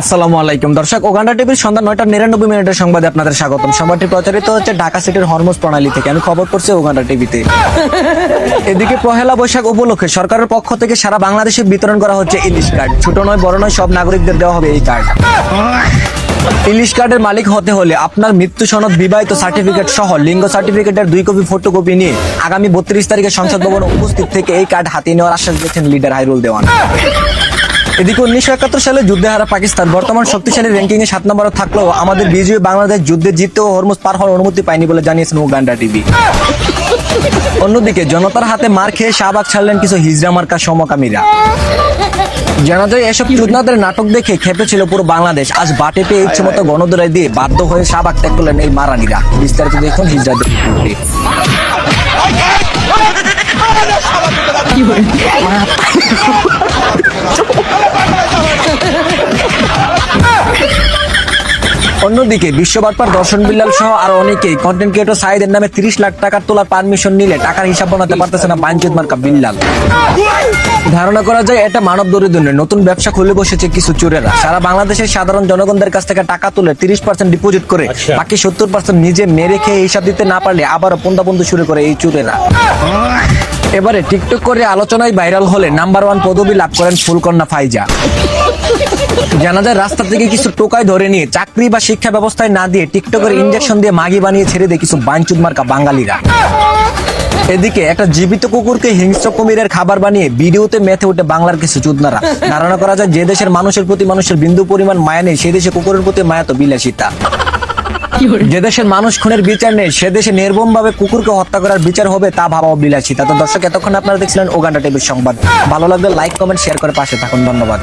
আসসালামু আলাইকুম দর্শক, ওগান্ডা টিভির সন্ধ্যা 9:99 সংবাদে আপনাদের স্বাগতম। সংবাদটি প্রচারিত হচ্ছে ঢাকা সিটির হরমুজ প্রণালী থেকে। আমি খবর করছি ওগান্ডা টিভিতে। এদিকে পহেলা বৈশাখ উপলক্ষে সরকারের পক্ষ থেকে সারা বাংলাদেশে বিতরণ করা হচ্ছে ইলিশ কার্ড। ছোট নয় বড় নয়, সব নাগরিকদের দেওয়া হবে এই কার্ড। ইলিশ কার্ডের মালিক হতে হলে আপনার মৃত্যু সনদ, বিবাহিত সার্টিফিকেট সহ লিঙ্গ সার্টিফিকেটের 2 কপি ফটোকপি নিয়ে আগামী 32 তারিখে সংসদ ভবনে উপস্থিত থেকে এই কার্ড হাতিয়ে নেওয়ার আশ্বাস দিয়েছেন লিডার হাইরুল দেওয়ান। এদিকে 1971 সালে যুদ্ধে হারা পাকিস্তান বর্তমান শক্তিশালী র্যাঙ্কিং এ 7 নম্বরে থাকলেও আমাদের বিজয়ী বাংলাদেশ যুদ্ধে জিততেও হরমুজ পার হওয়ার অনুমতি পায়নি বলে জানিয়েছেন ওগান্ডা টিভি। অন্যদিকে জনতার হাতে মার খেয়ে শাহবাগ ছাড়লেন কিছু হিজড়া মার্কা সমকামীরা। জানা যায় এসব চুদনাদের নাটক দেখে খেপেছিল পুরো বাংলাদেশ। আজ বাটে পেয়ে ইচ্ছে মতো গণদোলাই দিয়ে বাধ্য হয়ে শাহবাগ ত্যাগ করলেন এই মারানিরা। বিস্তারিত দেখুন হিজড়াদের রিপোর্টে। অন্যদিকে বিশ্ববারপার দর্শন বিল্লাল সহ আরো অনেকেই কন্টেন্ট ক্রিয়েটর সাইদের নামে 30 লাখ টাকার তোলার পারমিশন নিলে টাকার হিসাব বানাতে পারতেছে না বাঞ্চুদ মার্কা বিল্লাল। ধারণা করা যায় এটা মানব দরিদ্রের নতুন ব্যবসা খুলে বসেছে কিছু চোরেরা। সারা বাংলাদেশের সাধারণ জনগণদের কাছ থেকে টাকা তুলে 30% ডিপোজিট করে বাকি 70% নিজে মেরে খেয়ে হিসাব দিতে না পারলে আবারও পন্দাবন্ধু শুরু করে এই চোরেরা। এবারে টিকটক করে আলোচনায় ভাইরাল হলে নাম্বার 1 পদবি লাভ করেন ফুলকন্যা ফাইজা। জানা যায় রাস্তা থেকে কিছু টোকাই ধরে নিয়ে চাকরি বা শিক্ষা ব্যবস্থায় না দিয়ে টিকটকের ইনজেকশন দিয়ে মাগি বানিয়ে ছেড়ে দেয় কিছু বাঞ্চুদ মার্কা বাঙালিরা। এদিকে একটা জীবিত কুকুরকে হিংস্র কুমিরের খাবার বানিয়ে ভিডিওতে মেতে উঠে বাংলার কিছু চুদনারা। ধারণা করা যায় যে দেশের মানুষের প্রতি মানুষের বিন্দু পরিমাণ মায়া নেই, সেই দেশে কুকুরের প্রতি মায়া তো বিলাসিতা। যে দেশের মানুষ খুনের বিচার নেই, সে দেশে নির্মম ভাবে কুকুরকে হত্যা করার বিচার হবে, তা ভাবাও বিলাসিতা। তো দর্শক, এতক্ষণ আপনারা দেখছিলেন ওগান্ডা টিভির সংবাদ। ভালো লাগলে লাইক, কমেন্ট, শেয়ার করে পাশে থাকুন। ধন্যবাদ।